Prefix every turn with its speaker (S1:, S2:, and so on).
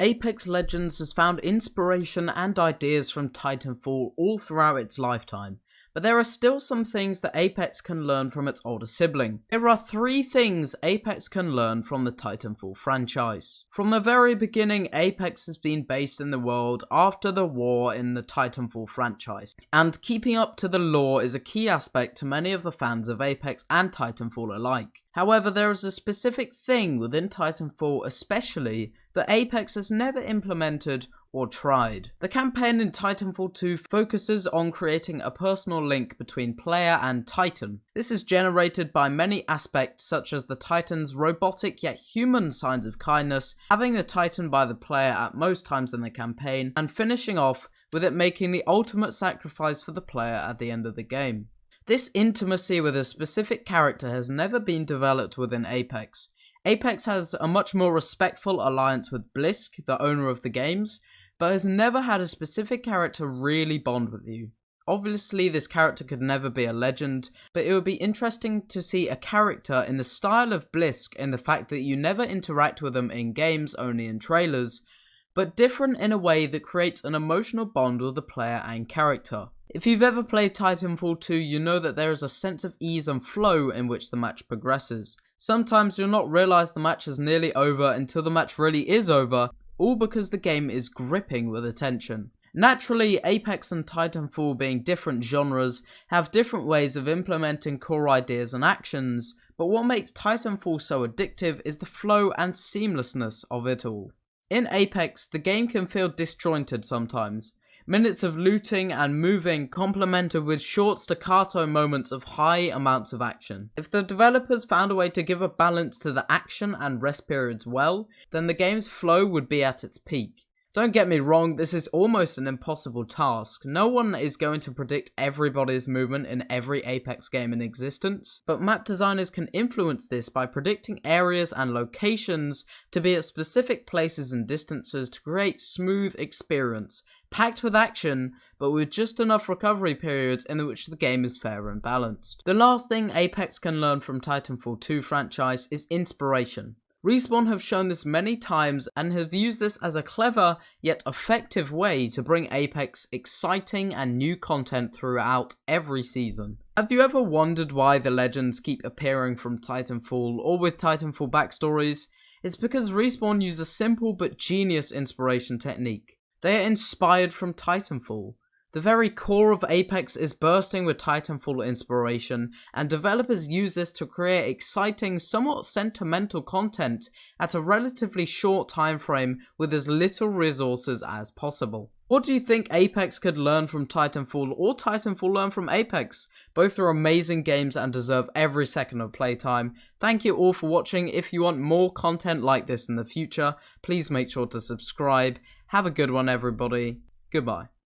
S1: Apex Legends has found inspiration and ideas from Titanfall all throughout its lifetime, but there are still some things that Apex can learn from its older sibling. There are 3 things Apex can learn from the Titanfall franchise. From the very beginning, Apex has been based in the world after the war in the Titanfall franchise, and keeping up to the lore is a key aspect to many of the fans of Apex and Titanfall alike. However, there is a specific thing within Titanfall especially that Apex has never implemented or tried. The campaign in Titanfall 2 focuses on creating a personal link between player and Titan. This is generated by many aspects such as the Titan's robotic yet human signs of kindness, having the Titan by the player at most times in the campaign, and finishing off with it making the ultimate sacrifice for the player at the end of the game. This intimacy with a specific character has never been developed within Apex. Apex has a much more respectful alliance with Blisk, the owner of the games, but has never had a specific character really bond with you. Obviously, this character could never be a legend, but it would be interesting to see a character in the style of Blisk in the fact that you never interact with them in games, only in trailers, but different in a way that creates an emotional bond with the player and character. If you've ever played Titanfall 2, you know that there is a sense of ease and flow in which the match progresses. Sometimes you'll not realise the match is nearly over until the match really is over, all because the game is gripping with attention. Naturally, Apex and Titanfall, being different genres, have different ways of implementing core ideas and actions, but what makes Titanfall so addictive is the flow and seamlessness of it all. In Apex, the game can feel disjointed sometimes. Minutes of looting and moving complemented with short staccato moments of high amounts of action. If the developers found a way to give a balance to the action and rest periods well, then the game's flow would be at its peak. Don't get me wrong, this is almost an impossible task. No one is going to predict everybody's movement in every Apex game in existence, but map designers can influence this by predicting areas and locations to be at specific places and distances to create smooth experience, packed with action, but with just enough recovery periods in which the game is fair and balanced. The last thing Apex can learn from Titanfall 2 franchise is inspiration. Respawn have shown this many times and have used this as a clever yet effective way to bring Apex exciting and new content throughout every season. Have you ever wondered why the legends keep appearing from Titanfall or with Titanfall backstories? It's because Respawn use a simple but genius inspiration technique. They are inspired from Titanfall. The very core of Apex is bursting with Titanfall inspiration, and developers use this to create exciting, somewhat sentimental content at a relatively short time frame with as little resources as possible. What do you think Apex could learn from Titanfall, or Titanfall learn from Apex? Both are amazing games and deserve every second of playtime. Thank you all for watching. If you want more content like this in the future, please make sure to subscribe. Have a good one, everybody. Goodbye.